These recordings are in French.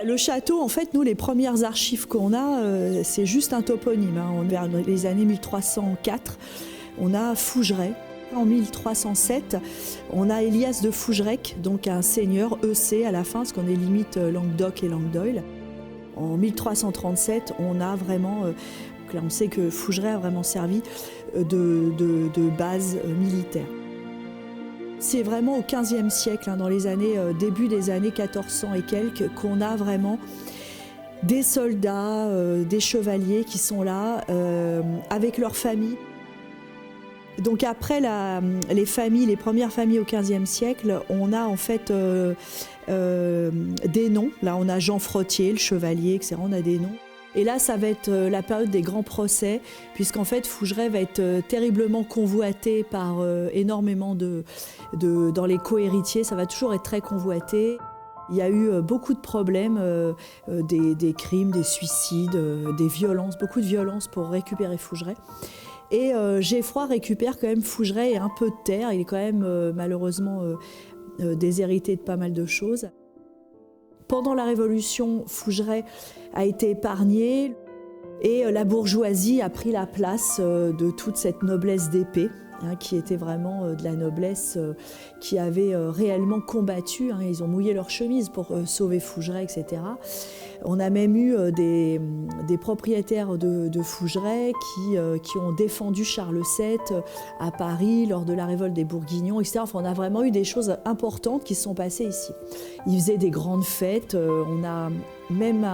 Le château, en fait, nous, les premières archives qu'on a, c'est juste un toponyme. Vers les années 1304, on a Fougeray. En 1307, on a Elias de Fougerec, donc un seigneur EC à la fin, parce qu'on est limite Languedoc et Languedoil. En 1337, on a vraiment, là on sait que Fougeray a vraiment servi de base militaire. C'est vraiment au XVe siècle, dans les années, début des années 1400 et quelques, qu'on a vraiment des soldats, des chevaliers qui sont là avec leurs familles. Donc après les premières familles au XVe siècle, on a en fait des noms. Là, on a Jean Frottier, le chevalier, etc. On a des noms. Et là, ça va être la période des grands procès, puisqu'en fait, Fougeray va être terriblement convoité par énormément dans les cohéritiers. Ça va toujours être très convoité. Il y a eu beaucoup de problèmes, des crimes, des suicides, des violences, beaucoup de violences pour récupérer Fougeray. Et Geffroy récupère quand même Fougeray et un peu de terre. Il est quand même malheureusement déshérité de pas mal de choses. Pendant la Révolution, Fougeray a été épargné et la bourgeoisie a pris la place de toute cette noblesse d'épée, qui était vraiment de la noblesse qui avait réellement combattu. Ils ont mouillé leur chemise pour sauver Fougeray, etc. On a même eu des propriétaires de Fougeray qui ont défendu Charles VII à Paris lors de la révolte des Bourguignons, etc. Enfin, on a vraiment eu des choses importantes qui se sont passées ici. Ils faisaient des grandes fêtes. On a même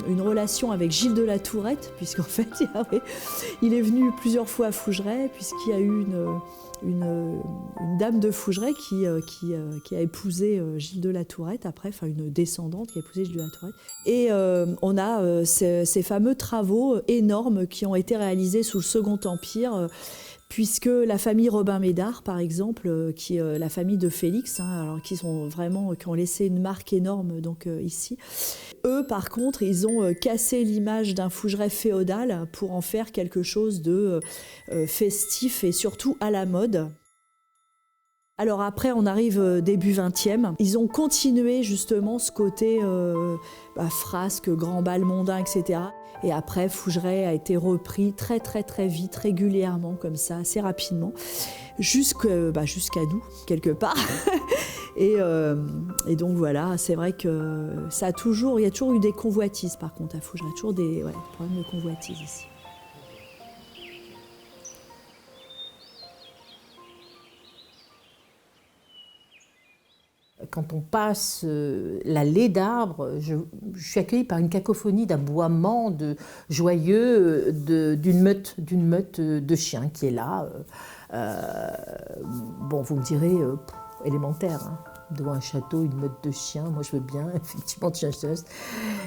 une relation avec Gilles de la Tourette, puisqu'en fait, il est venu plusieurs fois à Fougeray, puisqu'il y a eu une dame de Fougeray qui a épousé Gilles de la Tourette, après, enfin une descendante qui a épousé Gilles de la Tourette. Et on a ces fameux travaux énormes qui ont été réalisés sous le Second Empire, puisque la famille Robin-Médard, par exemple, la famille de Félix, alors qui ont laissé une marque énorme donc ici. Eux, par contre, ils ont cassé l'image d'un Fougeray féodal pour en faire quelque chose de festif et surtout à la mode. Alors après, on arrive début 20e. Ils ont continué justement ce côté frasque, grand bal mondain, etc. Et après, Fougeray a été repris très très très vite, régulièrement, comme ça, assez rapidement, jusqu'à nous, quelque part. Et donc voilà, c'est vrai que il y a toujours eu des convoitises par contre à Fougeray, toujours des problèmes de convoitises ici. Quand on passe l'allée d'arbres, je suis accueillie par une cacophonie d'aboiements joyeux d'une meute de chiens qui est là. Vous me direz, élémentaire, devant un château, une meute de chiens, moi je veux bien, effectivement,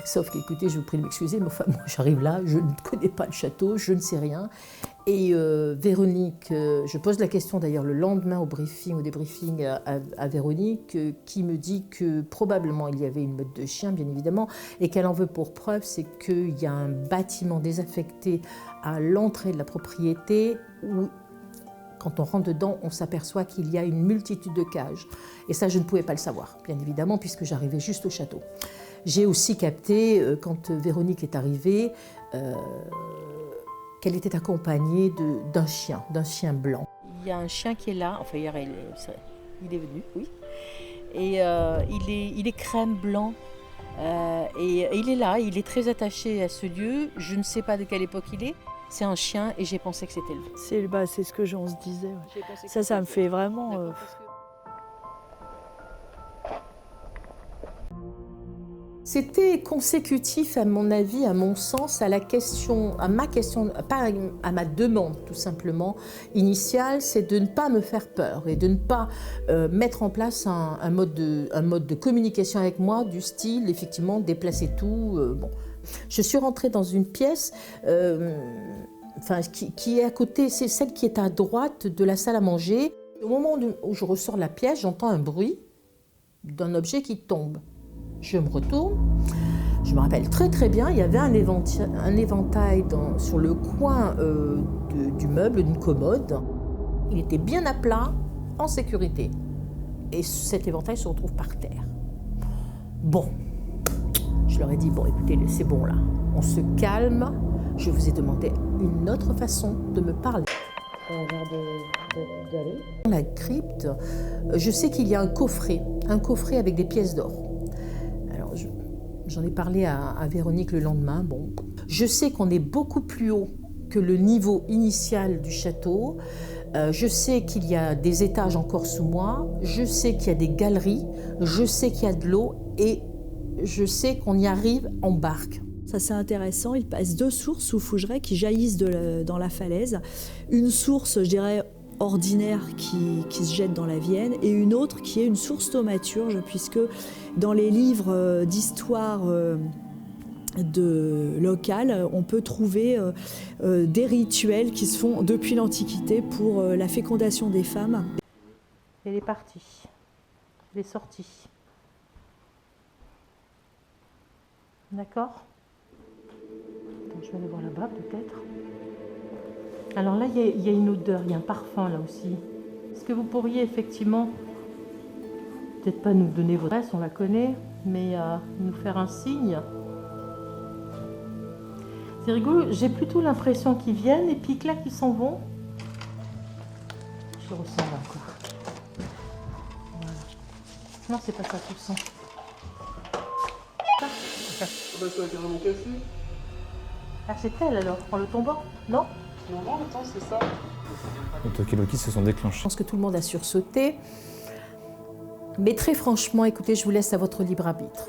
sauf qu'écoutez, je vous prie de m'excuser, mais enfin, moi j'arrive là, je ne connais pas le château, je ne sais rien. Et Véronique, je pose la question d'ailleurs le lendemain au débriefing à Véronique, qui me dit que probablement il y avait une meute de chiens, bien évidemment, et qu'elle en veut pour preuve, c'est qu'il y a un bâtiment désaffecté à l'entrée de la propriété où, quand on rentre dedans, on s'aperçoit qu'il y a une multitude de cages. Et ça, je ne pouvais pas le savoir, bien évidemment, puisque j'arrivais juste au château. J'ai aussi capté, quand Véronique est arrivée, qu'elle était accompagnée d'un chien blanc. Il y a un chien qui est là, enfin hier il est venu, oui, et il est crème blanc, et il est là, il est très attaché à ce lieu, je ne sais pas de quelle époque il est, c'est un chien et j'ai pensé que c'était lui. C'est ce que on se disait. Ouais. Ça me fait vraiment... C'était consécutif, à mon avis, à mon sens, à ma question, pas à ma demande tout simplement initiale, c'est de ne pas me faire peur et de ne pas mettre en place un mode de communication avec moi du style, effectivement, déplacer tout. Je suis rentrée dans une pièce qui est à côté, c'est celle qui est à droite de la salle à manger. Au moment où je ressors de la pièce, j'entends un bruit d'un objet qui tombe. Je me retourne, je me rappelle très très bien, il y avait un éventail sur le coin du meuble, d'une commode. Il était bien à plat, en sécurité. Et cet éventail se retrouve par terre. Bon, je leur ai dit, bon écoutez, c'est bon là, on se calme, je vous ai demandé une autre façon de me parler. Dans la crypte, je sais qu'il y a un coffret avec des pièces d'or. Alors j'en ai parlé à Véronique le lendemain. Bon, je sais qu'on est beaucoup plus haut que le niveau initial du château. Je sais qu'il y a des étages encore sous moi. Je sais qu'il y a des galeries. Je sais qu'il y a de l'eau et je sais qu'on y arrive en barque. Ça, c'est intéressant. Il passe 2 sources sous Fougeray qui jaillissent dans la falaise. Une source, je dirais, ordinaire qui se jette dans la Vienne et une autre qui est une source thaumaturge, puisque dans les livres d'histoire locales, on peut trouver des rituels qui se font depuis l'Antiquité pour la fécondation des femmes. Elle est partie. Elle est sortie. D'accord ? Je vais aller voir là-bas peut-être. Alors là, il y a une odeur, il y a un parfum là aussi. Est-ce que vous pourriez effectivement, peut-être pas nous donner votre adresse, on la connaît, mais nous faire un signe? C'est rigolo, j'ai plutôt l'impression qu'ils viennent et puis que là qu'ils s'en vont. Je ressens là encore. Voilà. Non, c'est pas ça tout le sang. Ça a carrément cassé. Ah, c'est elle alors, en le tombant? Non? Non, attends, c'est ça. Les talkie-walkies se sont déclenchés. Je pense que tout le monde a sursauté. Mais très franchement, écoutez, je vous laisse à votre libre arbitre.